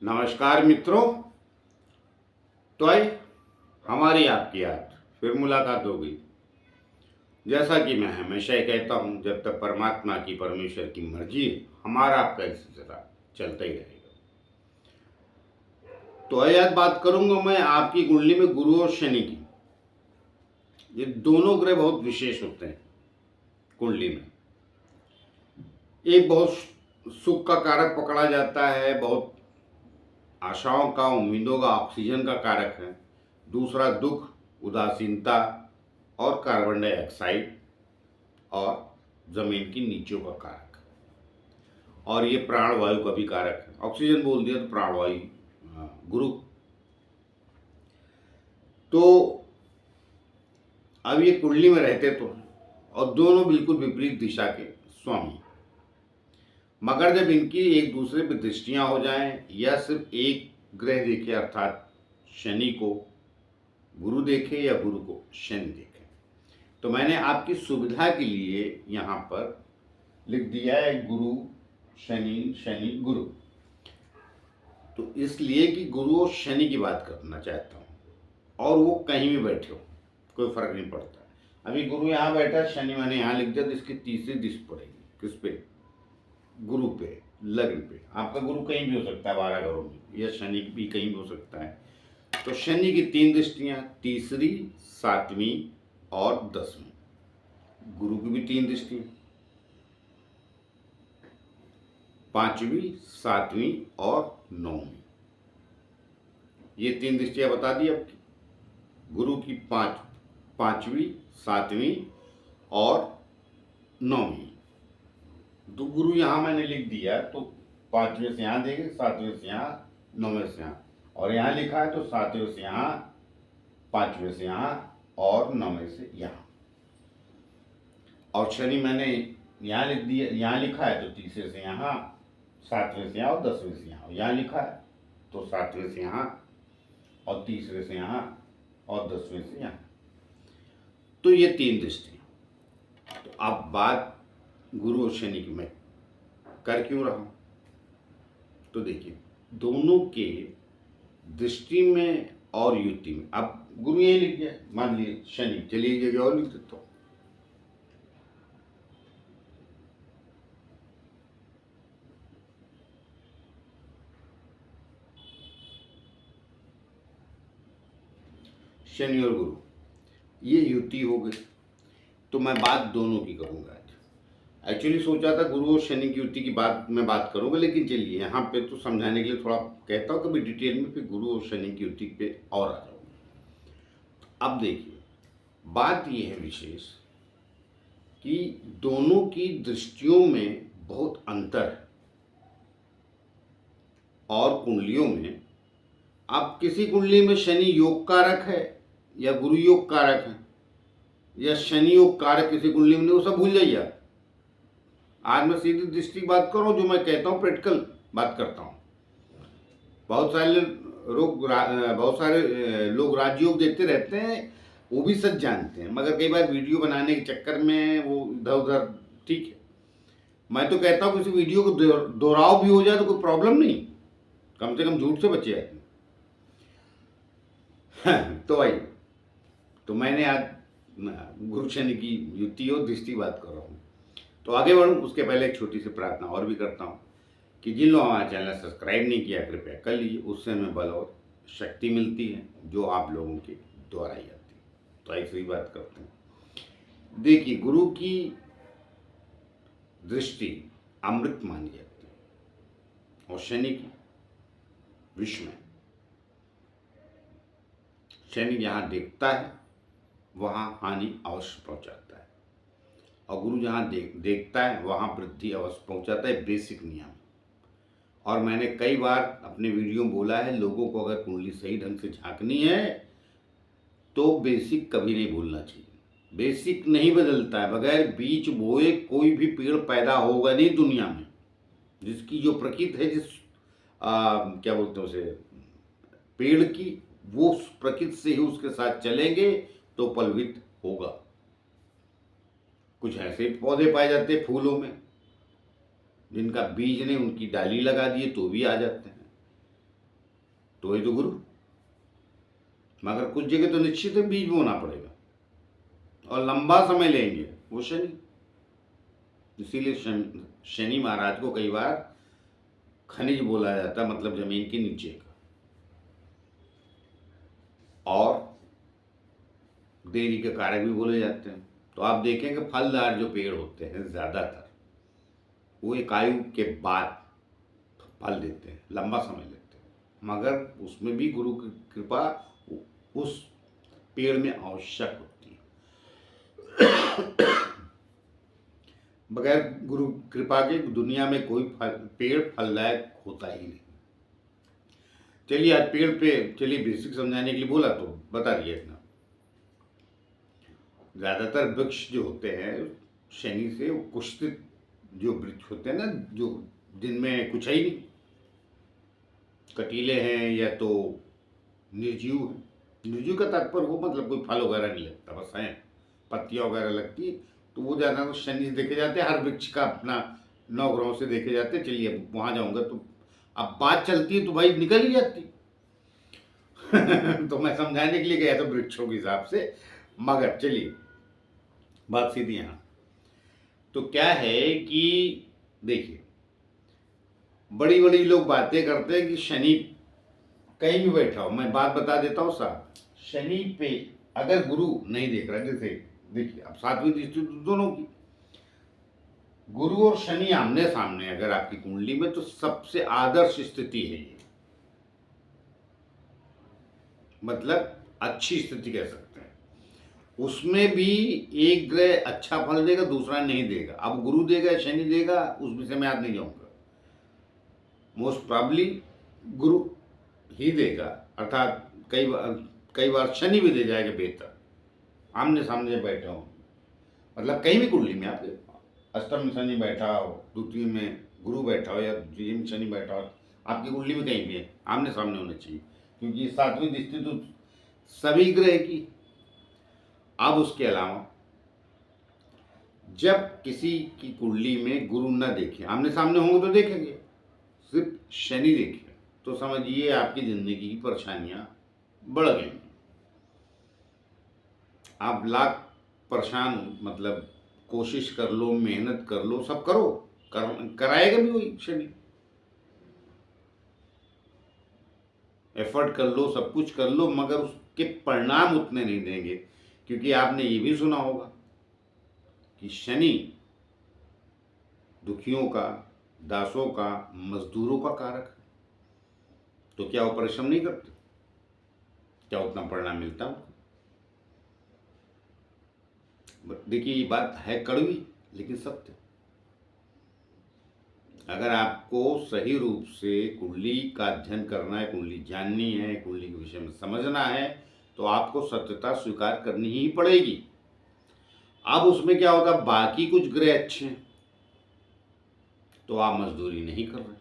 नमस्कार मित्रों। तो आई हमारी आपकी आज फिर मुलाकात हो गई। जैसा कि मैं हमेशा ही कहता हूँ, जब तक परमात्मा की परमेश्वर की मर्जी है, हमारा आपका इस सिलसिला चलता ही रहेगा। तो आज बात करूंगा मैं आपकी कुंडली में गुरु और शनि की। ये दोनों ग्रह बहुत विशेष होते हैं कुंडली में। एक बहुत सुख का कारक पकड़ा जाता है, बहुत आशाओं का, उम्मीदों का, ऑक्सीजन का कारक है। दूसरा दुख, उदासीनता और कार्बन डाइऑक्साइड और जमीन की नीचों का कारक। और ये प्राणवायु का भी कारक है। ऑक्सीजन बोल दिया तो प्राणवायु, गुरु। तो अब ये कुंडली में रहते तो हैं और दोनों बिल्कुल विपरीत दिशा के स्वामी। मगर जब इनकी एक दूसरे पर दृष्टियां हो जाएं या सिर्फ एक ग्रह देखे, अर्थात शनि को गुरु देखे या गुरु को शनि देखे, तो मैंने आपकी सुविधा के लिए यहाँ पर लिख दिया है गुरु शनि, शनि गुरु। तो इसलिए कि गुरु और शनि की बात करना चाहता हूँ, और वो कहीं भी बैठे हो, कोई फर्क नहीं पड़ता। अभी गुरु यहाँ बैठा, शनि मैंने यहाँ लिख दिया, तो इसकी तीसरी दिशा पड़ेगी किस पे? गुरु पे, लग्न पे। आपका गुरु कहीं भी हो सकता है 12 घरों में, या शनि भी कहीं भी हो सकता है। तो शनि की 3 दृष्टियाँ, तीसरी, 7वीं और 10वीं। गुरु की भी 3 दृष्टियाँ, 5वीं, 7वीं और 9वीं। ये 3 दृष्टियाँ बता दी आपकी। गुरु की 5वीं, 7वीं और 9वीं। तो गुरु यहाँ मैंने लिख दिया, तो 5वें से यहाँ देंगे, 7वें से यहाँ, 9वें से यहाँ, और यहाँ लिखा है तो 7वें से यहाँ, 5वें से यहाँ और 9वें से यहाँ। और शनि मैंने यहाँ लिख दिया, यहाँ लिखा है तो तीसरे से यहाँ, 7वें से यहाँ और 10वें से यहाँ। यहाँ लिखा है तो 7वें से यहाँ और तीसरे से यहाँ और 10वें से यहाँ। तो ये 3 दृष्टियाँ। तो अब बात गुरु और शनि की मैं कर क्यों रहा हूँ, तो देखिए दोनों के दृष्टि में और युति में। अब गुरु यही लिख गया, मान लीजिए शनि, चलिए जगह और लिख देता हूँ। शनि और गुरु ये युति हो गई। तो मैं बात दोनों की करूंगा आज। एक्चुअली सोचा था गुरु और शनि की युति की बात मैं बात करूंगा, लेकिन चलिए यहाँ पे तो समझाने के लिए थोड़ा कहता हूँ, कभी डिटेल में, फिर गुरु और शनि की युति पे और आ जाऊंगा। अब देखिए बात ये है विशेष कि दोनों की दृष्टियों में बहुत अंतर है। और कुंडलियों में, अब किसी कुंडली में शनि योग कारक है या गुरु योग कारक है या शनि योग कारक किसी कुंडली में, वो सब भूल जाइए। आज मैं सीधी दृष्टि की बात कर रहा हूँ, जो मैं कहता हूँ प्रैक्टिकल बात करता हूँ। बहुत सारे लोग राजयोग देखते रहते हैं, वो भी सच जानते हैं, मगर कई बार वीडियो बनाने के चक्कर में वो इधर उधर। ठीक है, मैं तो कहता हूँ किसी वीडियो को दोहराव भी हो जाए तो कोई प्रॉब्लम नहीं, कम से कम झूठ से बचे जाते हैं। तो भाई, तो मैंने आज गुरु शनि की युति और दृष्टि बात कर रहा हूँ। तो आगे बढ़ूँ उसके पहले एक छोटी सी प्रार्थना और भी करता हूँ कि जिन लोगों ने हमारा चैनल सब्सक्राइब नहीं किया, कृपया कर लीजिए। उससे हमें बल और शक्ति मिलती है, जो आप लोगों के द्वारा ही आती है। तो ऐसी बात करते हैं। देखिए, गुरु की दृष्टि अमृत मानी जाती है और शनि की विष में। शनि जहाँ देखता है वहाँ हानि अवश्य पहुँचाता है, और गुरु जहाँ देखता है वहाँ वृद्धि अवश्य पहुँचाता है। बेसिक नियम। और मैंने कई बार अपने वीडियो में बोला है, लोगों को अगर कुंडली सही ढंग से झांकनी है तो बेसिक कभी नहीं भूलना चाहिए। बेसिक नहीं बदलता है, बगैर बीज बोए कोई भी पेड़ पैदा होगा नहीं दुनिया में। जिसकी जो प्रकृति है, क्या बोलते हैं उसे, पेड़ की, वो प्रकृति से ही उसके साथ चलेंगे तो फलवित होगा। कुछ ऐसे पौधे पाए जाते हैं फूलों में जिनका बीज ने उनकी डाली लगा दिए तो भी आ जाते हैं। तो वही तो गुरु। मगर कुछ जगह तो निश्चित है बीज बोना पड़ेगा और लंबा समय लेंगे वो शनि। इसीलिए शनि महाराज को कई बार खनिज बोला जाता है, मतलब जमीन के नीचे का। और देरी के कारक भी बोले जाते हैं। तो आप देखेंगे फलदार जो पेड़ होते हैं ज़्यादातर वो एक आयु के बाद फल देते हैं, लंबा समय लेते हैं, मगर उसमें भी गुरु की कृपा उस पेड़ में आवश्यक होती है। बगैर गुरु कृपा के दुनिया में कोई पेड़ फलदायक होता ही नहीं। चलिए आज पेड़ पे चलिए बेसिक समझाने के लिए बोला तो बता दिया इतना। ज़्यादातर वृक्ष जो होते हैं शनि से कुष्ठित जो वृक्ष होते हैं ना, जो जिनमें कुछ है ही नहीं, कटीले हैं या तो निर्जीव है। निर्जीव का तात्पर्य वो मतलब कोई फल वगैरह नहीं लगता, बस हैं पत्तियाँ वगैरह लगती है, तो वो ज़्यादा तो शनि से देखे जाते हैं। हर वृक्ष का अपना 9 ग्रहों से देखे जाते हैं। चलिए अब वहाँ जाऊँगा तो अब बात चलती है तो भाई निकल ही जाती। तो मैं समझाने के लिए गया था वृक्षों के हिसाब से, मगर चलिए बात सीधी यहाँ। तो क्या है कि देखिए बड़ी बड़ी लोग बातें करते हैं कि शनि कहीं भी बैठा हो। मैं बात बता देता हूँ साहब, शनि पे अगर गुरु नहीं देख रहा, जैसे देखिए अब 7वीं दृष्टि दोनों की, गुरु और शनि आमने सामने अगर आपकी कुंडली में, तो सबसे आदर्श स्थिति है ये, मतलब अच्छी स्थिति कह सकते हैं। उसमें भी एक ग्रह अच्छा फल देगा, दूसरा नहीं देगा। अब गुरु देगा शनि देगा उस विषय में आज नहीं जाऊंगा। मोस्ट प्रॉब्ली गुरु ही देगा, अर्थात कई बार शनि भी दे जाएगा बेहतर, आमने सामने बैठा हो। मतलब कहीं भी कुंडली में आपके अष्टम में शनि बैठा हो, द्वितीय में गुरु बैठा हो या द्वितीय में शनि बैठा हो, आपकी कुंडली में कहीं भी है आमने सामने होना चाहिए, क्योंकि 7वीं दृष्टि तो सभी ग्रह की। अब उसके अलावा जब किसी की कुंडली में गुरु न देखे, आमने सामने होंगे तो देखेंगे, सिर्फ शनि देखे तो समझिए आपकी जिंदगी की परेशानियां बढ़ गई। आप लाख परेशान, मतलब कोशिश कर लो, मेहनत कर लो, सब करो, कराएगा भी वही शनि। एफर्ट कर लो, सब कुछ कर लो, मगर उसके परिणाम उतने नहीं देंगे। क्योंकि आपने ये भी सुना होगा कि शनि दुखियों का, दासों का, मजदूरों का कारक है। तो क्या वो परिश्रम नहीं करते? क्या उतना परिणाम मिलता है? देखिए ये बात है कड़वी लेकिन सत्य। अगर आपको सही रूप से कुंडली का अध्ययन करना है, कुंडली जाननी है, कुंडली के विषय में समझना है, तो आपको सत्यता स्वीकार करनी ही पड़ेगी। अब उसमें क्या होगा, बाकी कुछ ग्रह अच्छे हैं तो आप मजदूरी नहीं कर रहे,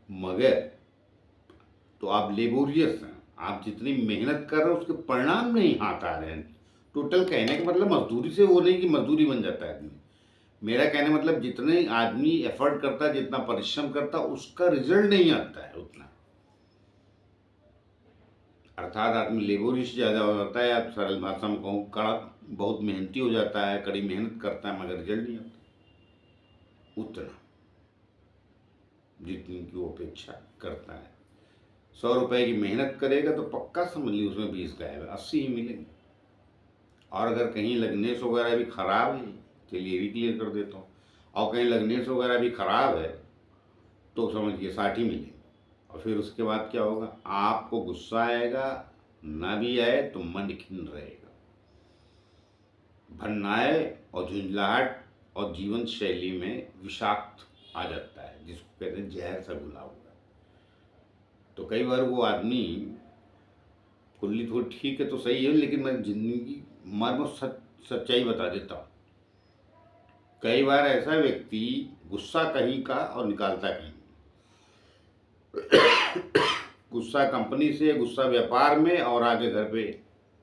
मगर तो आप लेबोरियस हैं, आप जितनी मेहनत कर रहे हो उसके परिणाम नहीं हाथ आ रहे हैं। टोटल कहने का मतलब मजदूरी से वो नहीं कि मजदूरी बन जाता है आदमी। मेरा कहने मतलब जितने आदमी एफर्ट करता है, जितना परिश्रम करता है, उसका रिजल्ट नहीं आता है उतना। अर्थात आदमी लेबोरियस ज़्यादा हो जाता है, आप सरल भाषा में कहूँ कड़ा, बहुत मेहनती हो जाता है, कड़ी मेहनत करता है, मगर रिजल्ट नहीं आता उतना जितनी की वो अपेक्षा करता है। 100 रुपए की मेहनत करेगा तो पक्का समझ लीजिए उसमें 20 गायब है, 80 ही मिलेंगे। और अगर कहीं लग्नेश वगैरह भी खराब है, चलिए भी क्लियर कर देता हूँ, और कहीं लग्नेश वगैरह भी खराब है तो समझिए 60 ही मिलेंगे। और फिर उसके बाद क्या होगा, आपको गुस्सा आएगा, ना भी आए तो मन खिन्न रहेगा, भन्नाए और झुंझलाहट और जीवन शैली में विषाक्त आ जाता है, जिसको कहते हैं जहर सा घुला हुआ। तो कई बार वो आदमी कुंडली थोड़ी ठीक है तो सही है, लेकिन मैं जिंदगी मर्म सच्चाई बता देता हूँ। कई बार ऐसा व्यक्ति गुस्सा कहीं का और निकालता कहीं, गुस्सा कंपनी से, गुस्सा व्यापार में, और आगे घर पे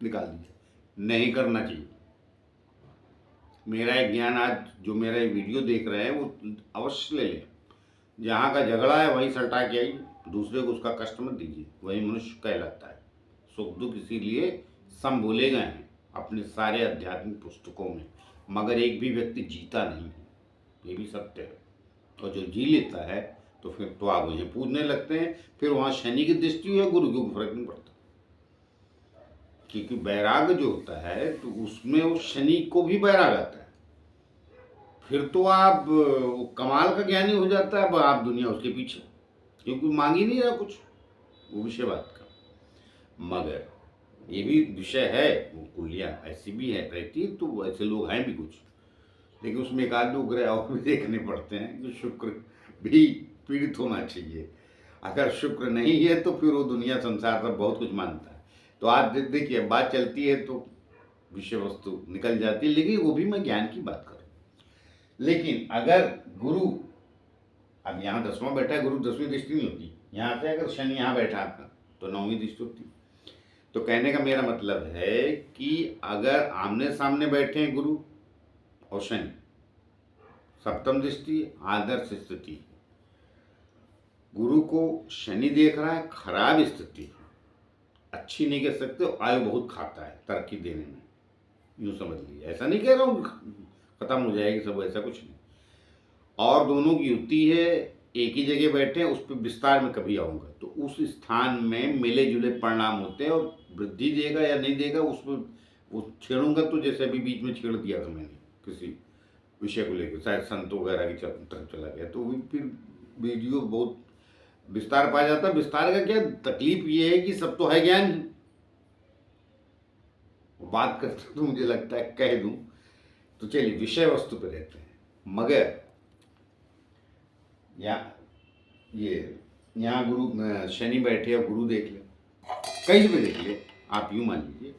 निकाल दीजिए। नहीं करना चाहिए। मेरा एक ज्ञान आज जो मेरा ये वीडियो देख रहे हैं वो अवश्य ले लें, जहाँ का झगड़ा है वहीं सलटा के आइए, दूसरे को उसका कष्ट मत दीजिए, वही मनुष्य कहलाता है। सुख दुख इसीलिए सम बोले गए हैं अपने सारे आध्यात्मिक पुस्तकों में, मगर एक भी व्यक्ति जीता नहीं है, ये भी सत्य है। और जो जी लेता है तो फिर तो आप उन्हें पूजने लगते हैं, फिर वहाँ शनि की दृष्टि है, गुरु को फर्क नहीं पड़ता, क्योंकि वैराग्य जो होता है तो उसमें वो शनि को भी वैराग आता है। फिर तो आप कमाल का ज्ञानी हो जाता है, अब आप दुनिया उसके पीछे, क्योंकि मांग ही नहीं रहा कुछ, वो विषय बात का। मगर ये भी विषय है, वो कुलियाँ ऐसी भी है रहती, तो ऐसे लोग हैं भी कुछ, लेकिन उसमें एक आध दो ग्रह और भी देखने पड़ते हैं कि शुक्र भी पीड़ित होना चाहिए। अगर शुक्र नहीं है तो फिर वो दुनिया संसार सब बहुत कुछ मानता है। तो आज देखिए बात चलती है तो विषय वस्तु निकल जाती है, लेकिन वो भी मैं ज्ञान की बात करूँ। लेकिन अगर गुरु, अब यहाँ 10वां बैठा है, गुरु 10वीं दृष्टि नहीं होती, यहाँ से अगर शनि यहाँ बैठा आपका तो 9वीं दृष्टि होती। तो कहने का मेरा मतलब है कि अगर आमने सामने बैठे हैं गुरु और शनि, सप्तम दृष्टि आदर्श स्थिति, गुरु को शनि देख रहा है, खराब स्थिति, अच्छी नहीं कह सकते, आयु बहुत खाता है तरक्की देने में, यूँ समझ लीजिए। ऐसा नहीं कह रहा हूँ खत्म हो जाएगी सब, ऐसा कुछ नहीं। और दोनों की युति है, एक ही जगह बैठे हैं, उस पर विस्तार में कभी आऊँगा, तो उस स्थान में मिले जुले परिणाम होते हैं, और वृद्धि देगा या नहीं देगा उसमें वो छेड़ूंगा, तो जैसे अभी बीच में छेड़ दिया था मैंने किसी विषय को लेकर, शायद संतों वगैरह की तरफ चला गया, तो फिर वीडियो बहुत विस्तार पा जाता है। विस्तार का क्या तकलीफ ये है कि सब तो है ज्ञान ही, बात करते तो मुझे लगता है कह दूं। तो चलिए विषय वस्तु पे रहते हैं। मगर ये यहाँ गुरु शनि बैठे और गुरु देख ले, कहीं भी देख ले, आप यूं मान लीजिए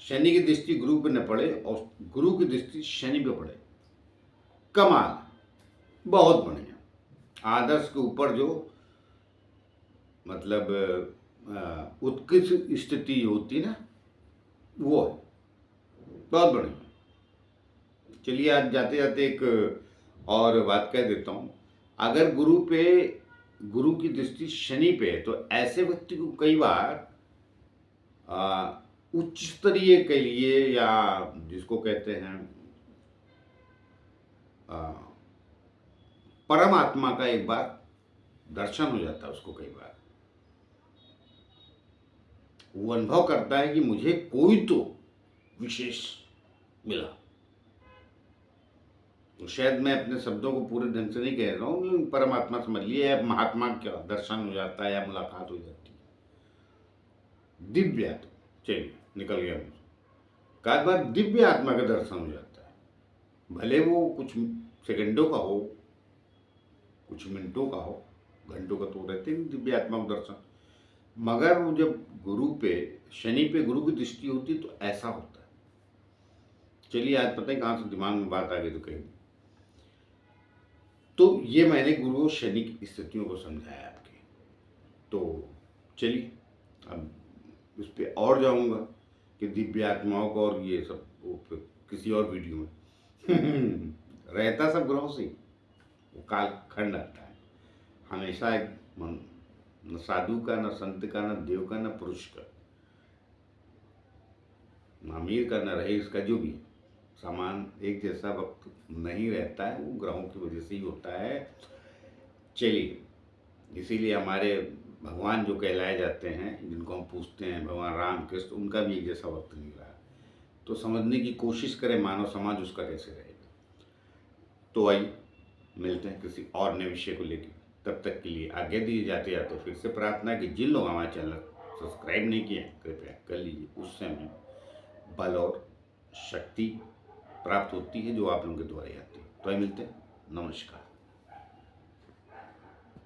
शनि की दृष्टि गुरु पे न पड़े और गुरु की दृष्टि शनि पे पड़े, कमाल, बहुत बढ़िया। आदर्श के ऊपर जो मतलब उत्कृष्ट स्थिति होती ना, वो है, बहुत बढ़िया। चलिए आज जाते जाते एक और बात कह देता हूँ। अगर गुरु की दृष्टि शनि पे है तो ऐसे व्यक्ति को कई बार उच्च स्तरीय के लिए, या जिसको कहते हैं परमात्मा का एक बार दर्शन हो जाता है उसको। कई बार वो अनुभव करता है कि मुझे कोई तो विशेष मिला। तो शायद मैं अपने शब्दों को पूरे ढंग से नहीं कह रहा हूँ, लेकिन परमात्मा समझ लिए, या महात्मा का दर्शन हो जाता है, या मुलाकात हो जाती है दिव्य आत्मा। चलिए निकल गया मुझे, कई बार दिव्य आत्मा का दर्शन हो जाता है, भले वो कुछ सेकंडों का हो, कुछ मिनटों का हो, घंटों का तो रहते हैं दिव्य आत्मा का दर्शन। मगर वो जब गुरु पे शनि पे गुरु की दृष्टि होती तो ऐसा होता है। चलिए आज पता है कहाँ से दिमाग में बात आ गई तो कहीं। तो ये मैंने गुरु और शनि की स्थितियों को समझाया आपके। तो चलिए अब उस पर और जाऊंगा कि दिव्य आत्माओं को और ये सब किसी और वीडियो में रहता सब ग्रहों से, वो काल खंड आता है हमेशा। एक न साधु का, न संत का, न देव का, न पुरुष का, न अमीर का, न रईस का, जो भी सामान एक जैसा वक्त नहीं रहता है, वो ग्रहों की वजह से ही होता है। चलिए इसीलिए हमारे भगवान जो कहलाए जाते हैं, जिनको हम पूछते हैं भगवान राम कृष्ण, उनका भी एक जैसा वक्त नहीं रहा। तो समझने की कोशिश करें मानव समाज उसका कैसे रहेगा। तो आइए मिलते हैं किसी और नए विषय को लेकर। तब तक के लिए आगे दिए जाते जाते फिर से प्रार्थना है कि जिन लोग हमारे चैनल सब्सक्राइब नहीं किए कृपया कर लीजिए। उससे हमें बल और शक्ति प्राप्त होती है जो आप लोगों के द्वारा आती है। तो मिलते हैं, नमस्कार।